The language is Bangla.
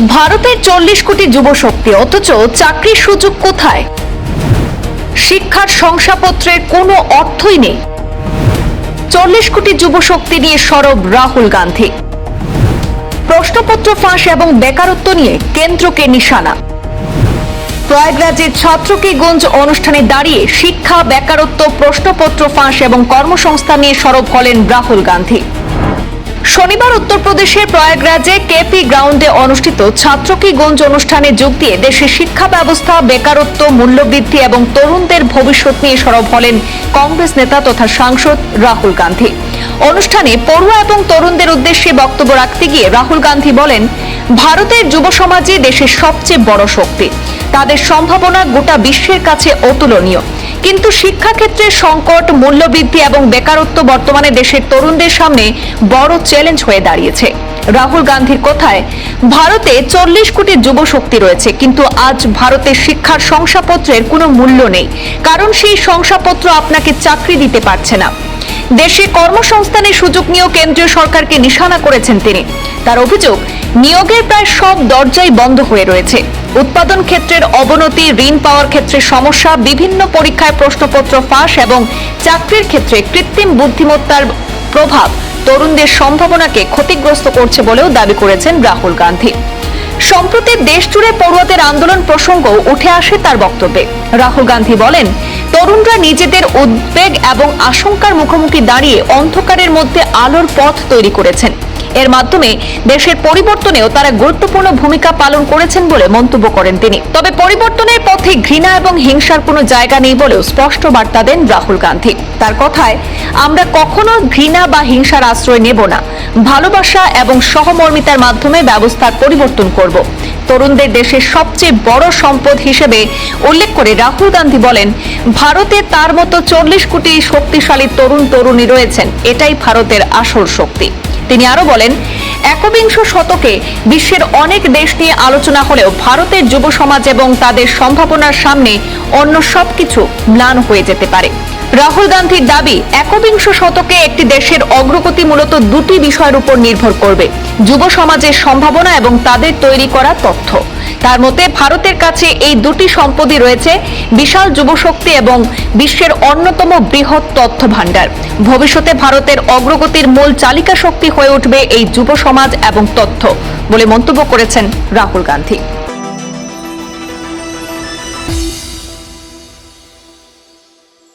ভারতের 40 কোটি যুবশক্তি, অথচ চাকরির সুযোগ কোথায়? শিক্ষার শংসাপত্রের কোনো অর্থই নেই। 40 কোটি যুবশক্তি নিয়ে সরব রাহুল গান্ধী। প্রশ্নপত্র ফাঁস এবং বেকারত্ব নিয়ে কেন্দ্রকে নিশানা। প্রয়াগরাজের ছাত্রকীগঞ্জ অনুষ্ঠানে দাঁড়িয়ে শিক্ষা, বেকারত্ব, প্রশ্নপত্র ফাঁস এবং কর্মসংস্থান নিয়ে সরব হলেন রাহুল গান্ধী। শনিবার উত্তরপ্রদেশের প্রয়াগরাজে কেপি গ্রাউন্ডে অনুষ্ঠিত ছাত্রকীগঞ্জ অনুষ্ঠানে যোগ দিয়ে দেশের শিক্ষা ব্যবস্থা, বেকারত্ব, মূল্যবৃদ্ধি এবং তরুণদের ভবিষ্যৎ নিয়ে সরব হলেন কংগ্রেস নেতা তথা সাংসদ রাহুল গান্ধী। অনুষ্ঠানে পড়ুয়া এবং তরুণদের উদ্দেশ্যে বক্তব্য রাখতে গিয়ে রাহুল গান্ধী বলেন, ভারতের যুব সমাজই দেশের সবচেয়ে বড় শক্তি। তাদের সম্ভাবনা গোটা বিশ্বের কাছে অতুলনীয়। কিন্তু শিক্ষাক্ষেত্রে সংকট, মূল্যবৃদ্ধি এবং বেকারত্ব বর্তমানে দেশের তরুণদের সামনে বড় চ্যালেঞ্জ হয়ে দাঁড়িয়েছে। রাহুল গান্ধীর কথায়, ভারতে 40 কোটি যুবশক্তি রয়েছে, কিন্তু আজ ভারতের শিক্ষার শংসাপত্রের কোনো মূল্য নেই, কারণ সেই শংসাপত্র আপনাকে চাকরি দিতে পারছে না। দেশে কর্মসংস্থানের সুযোগ নিয়েও কেন্দ্রীয় সরকারকে নিশানা করেছেন তিনি। তার অভিযোগ, নিয়োগের প্রায় সব দরজাই বন্ধ হয়ে রয়েছে। উৎপাদন ক্ষেত্রের অবনতি, ঋণ পাওয়ার ক্ষেত্রে সমস্যা, বিভিন্ন পরীক্ষায় প্রশ্নপত্র ফাঁস এবং চাকরির ক্ষেত্রে কৃত্রিম বুদ্ধিমত্তার প্রভাব তরুণদের সম্ভাবনাকে ক্ষতিগ্রস্ত করছে বলেও দাবি করেছেন রাহুল গান্ধী। সম্প্রতি দেশ জুড়ে পড়ুয়াদের আন্দোলন প্রসঙ্গ উঠে আসে তার বক্তব্যে। রাহুল গান্ধী বলেন, তরুণরা নিজেদের উদ্বেগ এবং আশঙ্কার মুখোমুখি দাঁড়িয়ে অন্ধকারের মধ্যে আলোর পথ তৈরি করেছেন। এর মাধ্যমে দেশের পরিবর্তনেও তারা গুরুত্বপূর্ণ ভূমিকা পালন করেছেন বলে মন্তব্য করেন তিনি। তবে পরিবর্তনের পথে ঘৃণা এবং হিংসার কোনো জায়গা নেই বলেও স্পষ্ট বার্তা দেন রাহুল গান্ধী। তার কথায়, আমরা কখনো ঘৃণা বা হিংসার আশ্রয় নেব না। ভালোবাসা এবং সহমর্মিতার মাধ্যমে ব্যবস্থার পরিবর্তন করব। তরুণদের দেশের সবচেয়ে বড় সম্পদ হিসেবে উল্লেখ করে রাহুল গান্ধী বলেন, ভারতে তার মতো 40 কোটি শক্তিশালী তরুণ তরুণী রয়েছেন, এটাই ভারতের আসল শক্তি। তিনি আরো বলেন, একবিংশ শতকে বিশ্বের অনেক দেশ নিয়ে আলোচনা হলেও ভারতের যুব সমাজ এবং তাদের সম্ভাবনার সামনে অন্য সবকিছু ম্লান হয়ে যেতে পারে। রাহুল গান্ধীর দাবি, একবিংশ শতকে একটি দেশের অগ্রগতি মূলত দুটি বিষয়ের উপর নির্ভর করবে: যুব সমাজের সম্ভাবনা এবং তাদের তৈরি করা তথ্য। তার মতে, ভারতের কাছে এই দুটি সম্পদই রয়েছে: বিশাল যুবশক্তি এবং বিশ্বের অন্যতম বৃহৎ তথ্য ভাণ্ডার। ভবিষ্যতে ভারতের অগ্রগতির মূল চালিকা শক্তি হয়ে উঠবে এই যুব সমাজ এবং তথ্য বলে মন্তব্য করেছেন রাহুল গান্ধী।